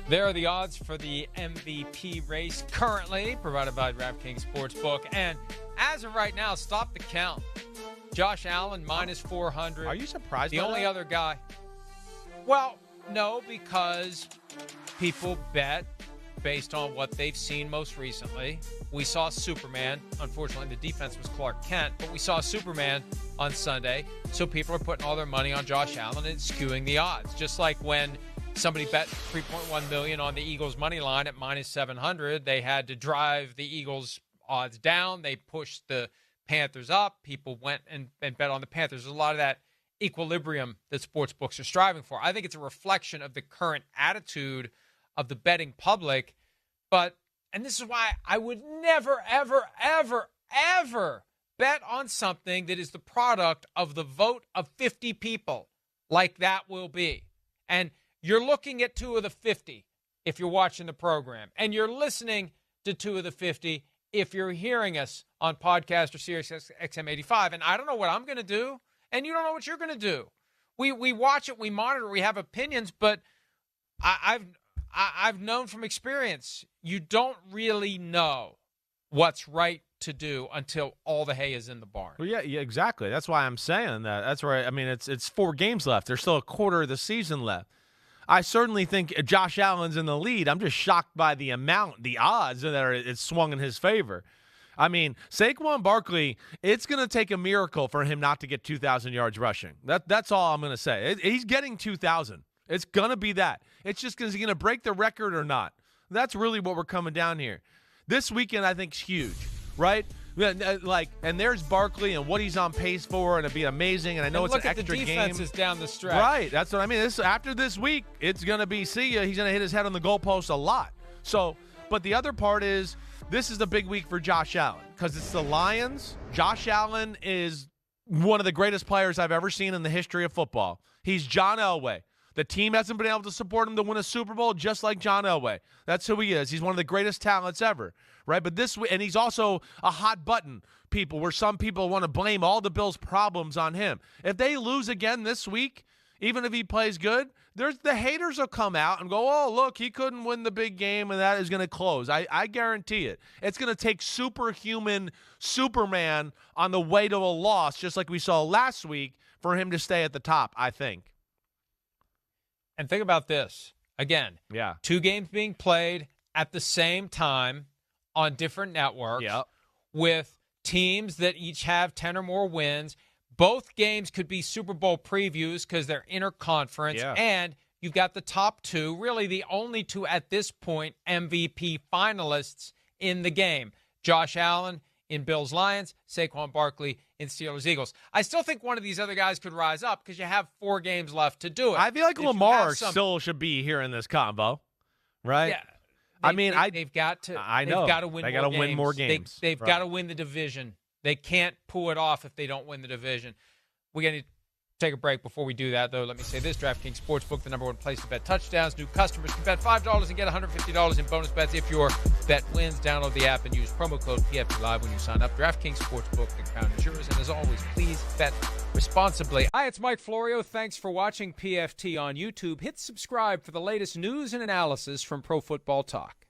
There are the odds for the MVP race currently, provided by DraftKings Sportsbook. And as of right now, stop the count. Josh Allen, minus 400. Are you surprised The by only that? other guy. Well, no, because people bet based on what they've seen most recently. We saw Superman. Unfortunately, the defense was Clark Kent, but we saw Superman on Sunday. So people are putting all their money on Josh Allen and it's skewing the odds. Just like when somebody bet $3.1 million on the Eagles' money line at minus 700, they had to drive the Eagles' odds down. They pushed the Panthers up. People went and bet on the Panthers. There's a lot of that equilibrium that sports books are striving for. I think it's a reflection of the current attitude of the betting public. And this is why I would never, ever, ever, ever bet on something that is the product of the vote of 50 people like that will be. And you're looking at 2 of the 50 if you're watching the program. And you're listening to 2 of the 50 if you're hearing us on podcast or Sirius XM 85. And I don't know what I'm going to do, and you don't know what you're going to do. We watch it, we monitor, we have opinions, but I've known from experience, you don't really know what's right to do until all the hay is in the barn. Well, yeah, exactly. That's why I'm saying that. That's right. I mean, it's 4 games left. There's still a quarter of the season left. I certainly think Josh Allen's in the lead. I'm just shocked by the odds that it's swung in his favor. I mean, Saquon Barkley, it's going to take a miracle for him not to get 2,000 yards rushing. That's all I'm going to say. He's getting 2,000. It's going to be that. It's just is he going to break the record or not? That's really what we're coming down here. This weekend, I think, is huge, right? And there's Barkley and what he's on pace for, and it'd be amazing. And I know it's an extra game. Look at the defenses down the stretch. Right, that's what I mean. After this week, it's going to be, see ya. He's going to hit his head on the goalpost a lot. So, but the other part is, this is the big week for Josh Allen because it's the Lions. Josh Allen is one of the greatest players I've ever seen in the history of football. He's John Elway. The team hasn't been able to support him to win a Super Bowl just like John Elway. That's who he is. He's one of the greatest talents ever, right? But and he's also a hot button, people, where some people want to blame all the Bills' problems on him. If they lose again this week, even if he plays good, the haters will come out and go, oh, look, he couldn't win the big game, and that is going to close. I guarantee it. It's going to take superhuman Superman on the way to a loss, just like we saw last week, for him to stay at the top, I think. And think about this. Again, 2 games being played at the same time on different networks with teams that each have 10 or more wins. Both games could be Super Bowl previews because they're interconference. And you've got the top 2, really the only 2 at this point, MVP finalists in the game. Josh Allen in Bills-Lions, Saquon Barkley in Steelers-Eagles. I still think one of these other guys could rise up because you have 4 games left to do it. I feel like Lamar still should be here in this combo, right? Yeah. They've got to. I know. They've got to win. They got to win more games. They've got to win the division. They can't pull it off if they don't win the division. We're going to take a break. Before we do that, though, let me say this. DraftKings Sportsbook, the number 1 place to bet touchdowns. New customers can bet $5 and get $150 in bonus bets if your bet wins. Download the app and use promo code PFTLive when you sign up. DraftKings Sportsbook, the crown is yours. And as always, please bet responsibly. Hi, it's Mike Florio. Thanks for watching PFT on YouTube. Hit subscribe for the latest news and analysis from Pro Football Talk.